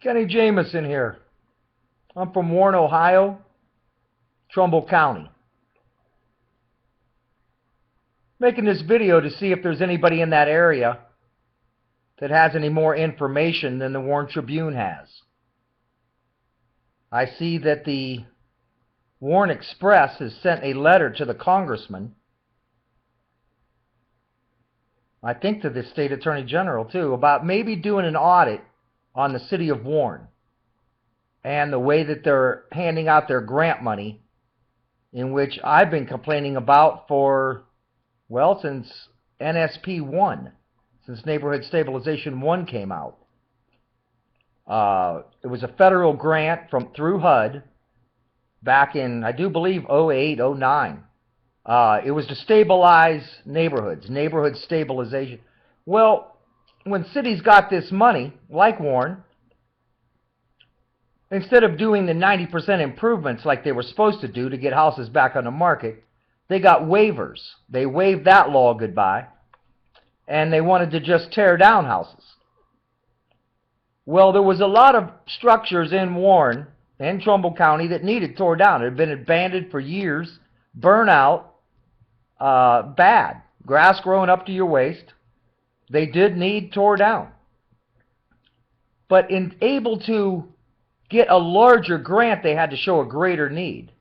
Kenny Jameson here. I'm from Warren, Ohio, Trumbull County. Making this video to see if there's anybody in that area that has any more information than the Warren Tribune has. I see that the Warren Express has sent a letter to the congressman, I think to the state attorney general too, about maybe doing an audit on the city of Warren and the way that they're handing out their grant money, in which I've been complaining about for, well, since NSP 1, since Neighborhood Stabilization 1 came out. It was a federal grant through HUD back in, I do believe, 08, 09. It was to stabilize neighborhoods, neighborhood stabilization. Well, when cities got this money, like Warren, instead of doing the 90% improvements like they were supposed to do to get houses back on the market, they got waivers. They waived that law goodbye, and they wanted to just tear down houses. Well, there was a lot of structures in Warren and Trumbull County that needed tore down. It had been abandoned for years, burnt out, bad, grass growing up to your waist. They did need tore down. But in able to get a larger grant, they had to show a greater need.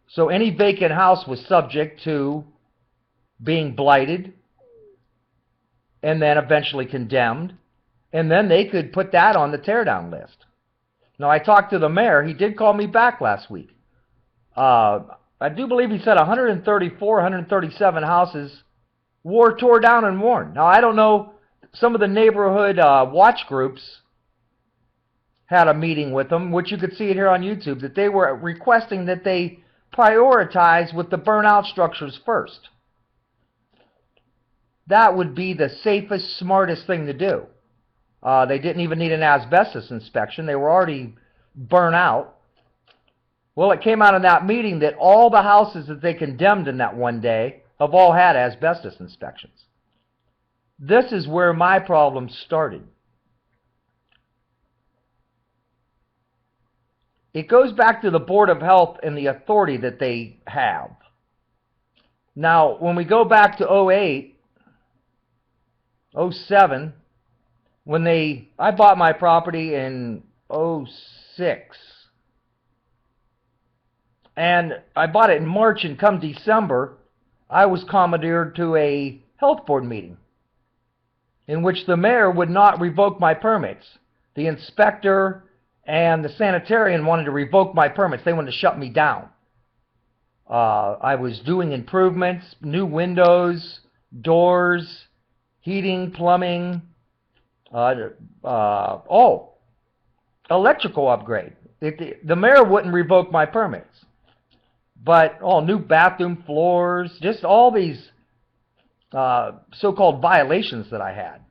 So any vacant house was subject to being blighted and then eventually condemned, and then they could put that on the teardown list. Now, I talked to the mayor. He did call me back last week. I do believe he said 134, 137 houses were tore down in Warren. Now, I don't know, some of the neighborhood watch groups had a meeting with them, which you could see it here on YouTube, that they were requesting that they prioritize with the burnout structures first. That would be the safest, smartest thing to do. They didn't even need an asbestos inspection. They were already burnt out. Well, it came out in that meeting that all the houses that they condemned in that one day have all had asbestos inspections. This is where my problem started. It goes back to the Board of Health and the authority that they have. Now, when we go back to 08, 07, when I bought my property in 06, and I bought it in March, and come December, I was commandeered to a health board meeting in which the mayor would not revoke my permits. The inspector and the sanitarian wanted to revoke my permits. They wanted to shut me down. I was doing improvements, new windows, doors, heating, plumbing, electrical upgrade. The mayor wouldn't revoke my permits. But new bathroom floors, just all these so-called violations that I had.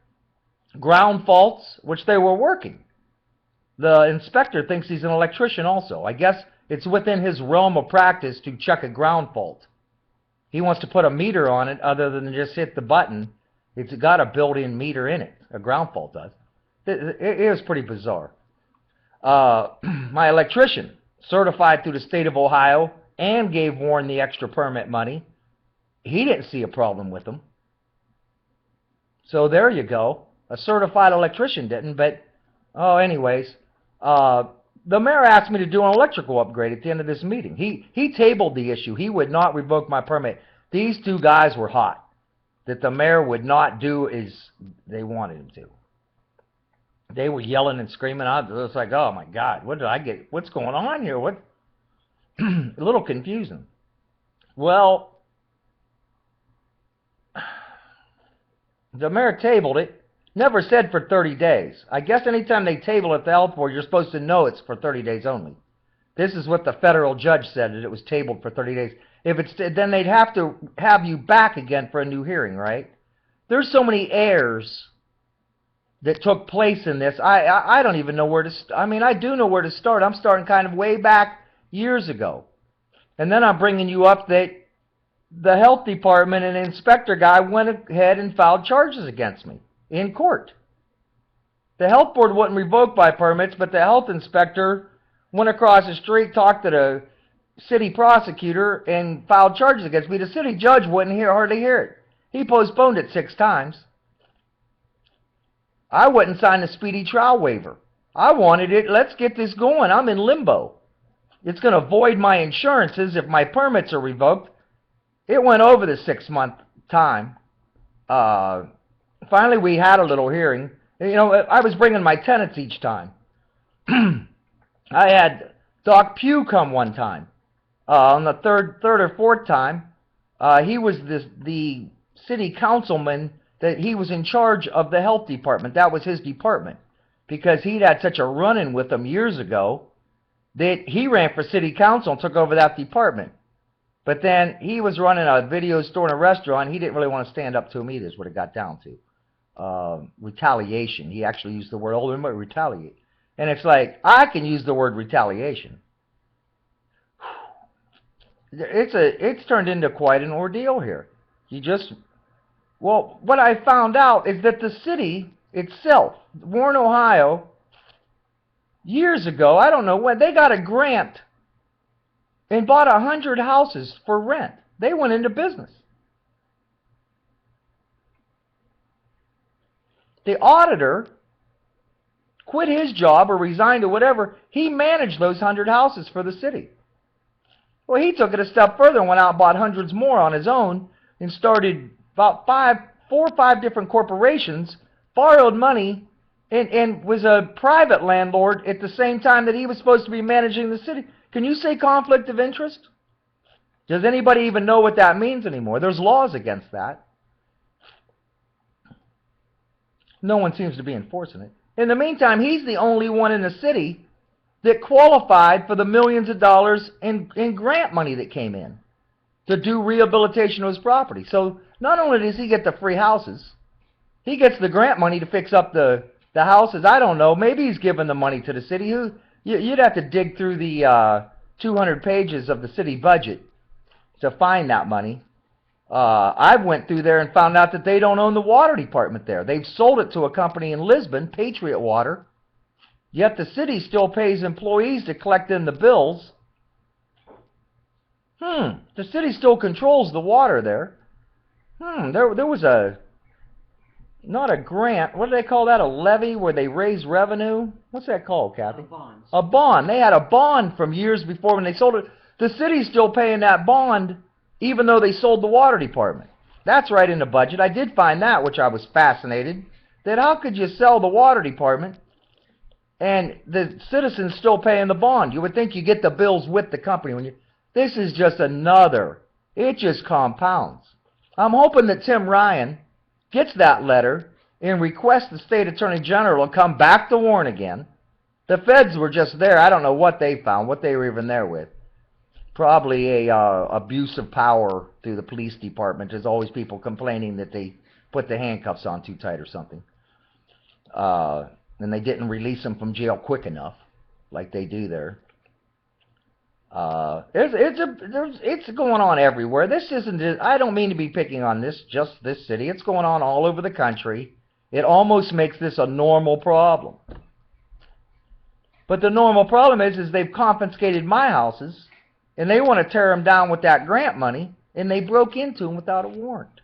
Ground faults, which they were working. The inspector thinks he's an electrician also. I guess it's within his realm of practice to check a ground fault. He wants to put a meter on it other than just hit the button. It's got a built-in meter in it. A ground fault does. It is pretty bizarre. My electrician, certified through the state of Ohio, and gave Warren the extra permit money, he didn't see a problem with them. So there you go. A certified electrician didn't, but, anyways, the mayor asked me to do an electrical upgrade at the end of this meeting. He tabled the issue. He would not revoke my permit. These two guys were hot, that the mayor would not do as they wanted him to. They were yelling and screaming. I was like, oh my God, what did I get? What's going on here? What? A little confusing. Well, the mayor tabled it. Never said for 30 days. I guess anytime they table at the health board, you're supposed to know it's for 30 days only. This is what the federal judge said, that it was tabled for 30 days. If it's then they'd have to have you back again for a new hearing, right? There's so many errors that took place in this. I don't even know where to start. I mean, I do know where to start. I'm starting kind of way back years ago. And then I'm bringing you up that the health department and inspector guy went ahead and filed charges against me in court. The health board wouldn't revoke my permits, but the health inspector went across the street, talked to the city prosecutor, and filed charges against me. The city judge wouldn't hardly hear it. He postponed it 6 times. I wouldn't sign the speedy trial waiver. I wanted it. Let's get this going. I'm in limbo. It's going to void my insurances if my permits are revoked. It went over the 6-month time. Finally, we had a little hearing. You know, I was bringing my tenants each time. I had Doc Pugh come one time. On the third or fourth time, he was the city councilman that he was in charge of the health department. That was his department, because he'd had such a run-in with them years ago that he ran for city council and took over that department. But then he was running a video store and a restaurant. He didn't really want to stand up to him either, is what it got down to. Retaliation. He actually used the word, oh, they might retaliate. And it's like, I can use the word retaliation. It's turned into quite an ordeal here. Well, what I found out is that the city itself, Warren, Ohio, years ago, I don't know when, they got a grant and bought 100 houses for rent. They went into business. The auditor quit his job or resigned or whatever. He managed those 100 houses for the city. Well, he took it a step further and went out and bought hundreds more on his own and started about 4 or 5 different corporations, borrowed money, and was a private landlord at the same time that he was supposed to be managing the city. Can you say conflict of interest? Does anybody even know what that means anymore? There's laws against that. No one seems to be enforcing it. In the meantime, he's the only one in the city that qualified for the millions of dollars in grant money that came in to do rehabilitation of his property. So not only does he get the free houses, he gets the grant money to fix up the houses. I don't know. Maybe he's giving the money to the city. You'd have to dig through the 200 pages of the city budget to find that money. I went through there and found out that they don't own the water department there. They've sold it to a company in Lisbon, Patriot Water. Yet the city still pays employees to collect in the bills. The city still controls the water there. There was not a grant. What do they call that? A levy where they raise revenue? What's that called, Kathy? Bonds. A bond. They had a bond from years before when they sold it. The city's still paying that bond even though they sold the water department. That's right in the budget. I did find that, which I was fascinated, that how could you sell the water department and the citizens still paying the bond? You would think you get the bills with the company. This is just another. It just compounds. I'm hoping that Tim Ryan gets that letter and requests the state attorney general to come back to Warren again. The feds were just there. I don't know what they found, what they were even there with. Probably a abuse of power through the police department. There's always people complaining that they put the handcuffs on too tight or something. And they didn't release them from jail quick enough, like they do there. It's going on everywhere. This isn't. I don't mean to be picking on just this city. It's going on all over the country. It almost makes this a normal problem. But the normal problem is they've confiscated my houses, and they want to tear them down with that grant money, and they broke into them without a warrant.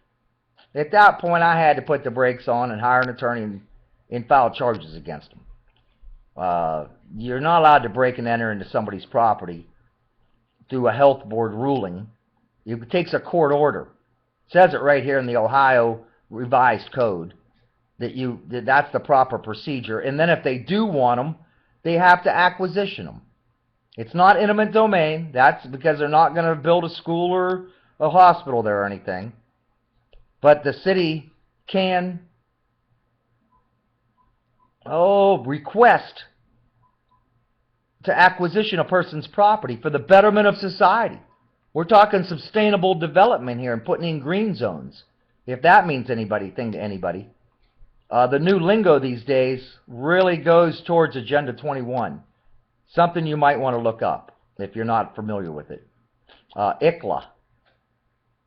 At that point, I had to put the brakes on and hire an attorney and file charges against them. You're not allowed to break and enter into somebody's property through a health board ruling. It takes a court order. It says it right here in the Ohio Revised Code that that's the proper procedure. And then if they do want them, they have to acquisition them. It's not eminent domain. That's because they're not going to build a school or a hospital there or anything. But the city can request to acquisition a person's property for the betterment of society. We're talking sustainable development here and putting in green zones, if that means anything to anybody. The new lingo these days really goes towards Agenda 21. Something you might want to look up if you're not familiar with it. ICLA.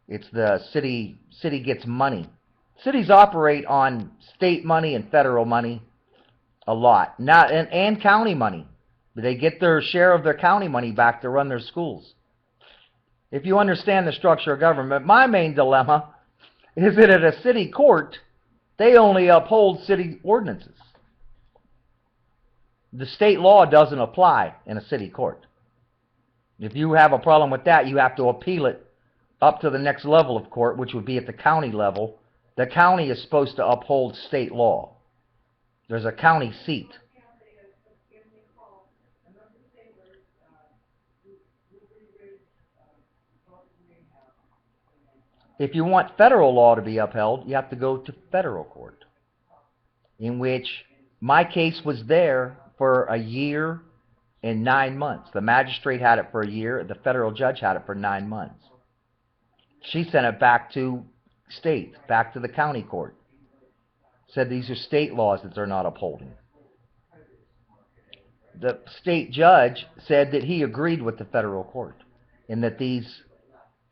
It's the city gets money. Cities operate on state money and federal money. A lot. Not and county money. They get their share of their county money back to run their schools. If you understand the structure of government, my main dilemma is that at a city court, they only uphold city ordinances. The state law doesn't apply in a city court. If you have a problem with that, you have to appeal it up to the next level of court, which would be at the county level. The county is supposed to uphold state law. There's a county seat. If you want federal law to be upheld, you have to go to federal court, in which my case was there for a year and 9 months. The magistrate had it for a year. The federal judge had it for 9 months. She sent it back to state, back to the county court. Said these are state laws that they're not upholding. The state judge said that he agreed with the federal court and that these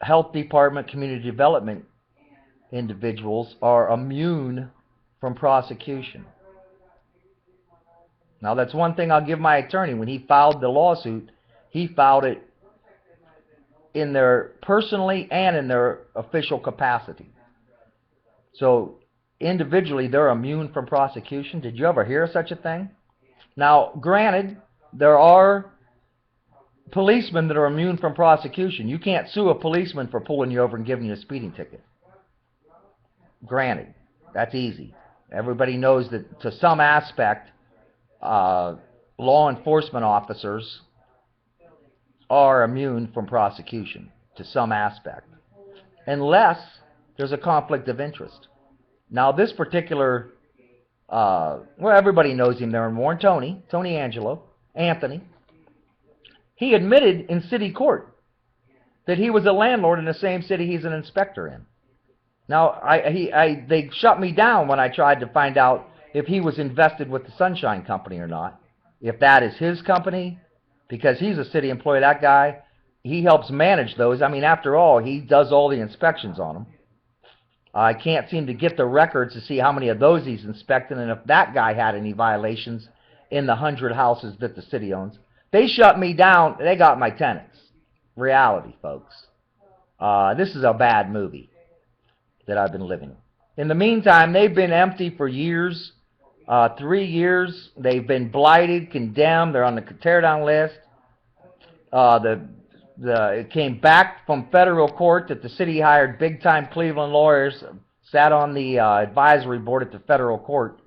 health department, community development individuals are immune from prosecution. Now, that's one thing I'll give my attorney. When he filed the lawsuit, he filed it in their personally and in their official capacity. So individually, they're immune from prosecution. Did you ever hear of such a thing? Now, granted, there are policemen that are immune from prosecution. You can't sue a policeman for pulling you over and giving you a speeding ticket. Granted, that's easy. Everybody knows that to some aspect, law enforcement officers are immune from prosecution to some aspect, unless there's a conflict of interest. Now, this particular, well, everybody knows him there in Warren, Tony Anthony. He admitted in city court that he was a landlord in the same city he's an inspector in. Now, they shut me down when I tried to find out if he was invested with the Sunshine Company or not. If that is his company, because he's a city employee, that guy, he helps manage those. I mean, after all, he does all the inspections on them. I can't seem to get the records to see how many of those he's inspecting and if that guy had any violations in the 100 houses that the city owns. They shut me down. They got my tenants. Reality, folks. This is a bad movie that I've been living. In the meantime, they've been empty for years, 3 years. They've been blighted, condemned. They're on the tear-down list. It came back from federal court that the city hired big-time Cleveland lawyers, sat on the advisory board at the federal court,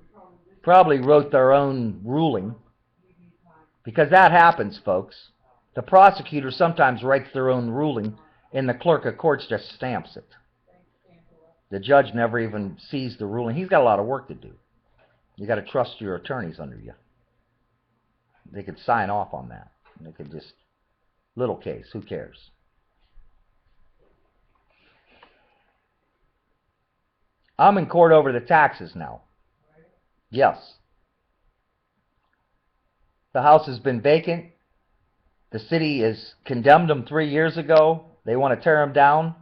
probably wrote their own ruling. Because that happens, folks. The prosecutor sometimes writes their own ruling, and the clerk of courts just stamps it. The judge never even sees the ruling. He's got a lot of work to do. You got to trust your attorneys under you. They could sign off on that. They could just, little case, who cares? I'm in court over the taxes now. Yes. The house has been vacant. The city has condemned them 3 years ago. They want to tear them down.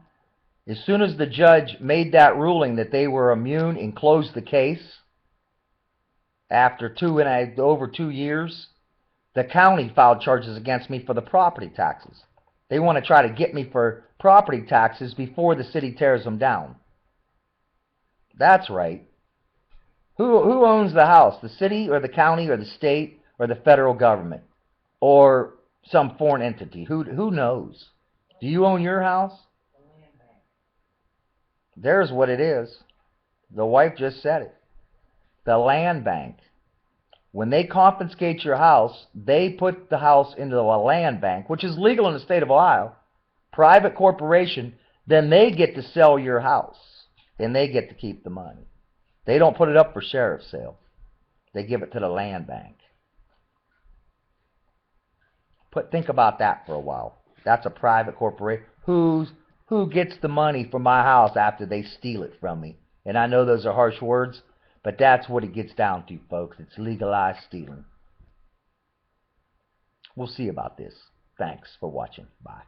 As soon as the judge made that ruling that they were immune and closed the case, after over 2 years, the county filed charges against me for the property taxes. They want to try to get me for property taxes before the city tears them down. That's right. Who owns the house? The city or the county or the state or the federal government? Or some foreign entity? Who knows? Do you own your house? There's what it is. The wife just said it. The land bank. When they confiscate your house, they put the house into a land bank, which is legal in the state of Ohio, private corporation, then they get to sell your house, and they get to keep the money. They don't put it up for sheriff's sale. They give it to the land bank. Think about that for a while. That's a private corporation. Who gets the money from my house after they steal it from me? And I know those are harsh words, but that's what it gets down to, folks. It's legalized stealing. We'll see about this. Thanks for watching. Bye.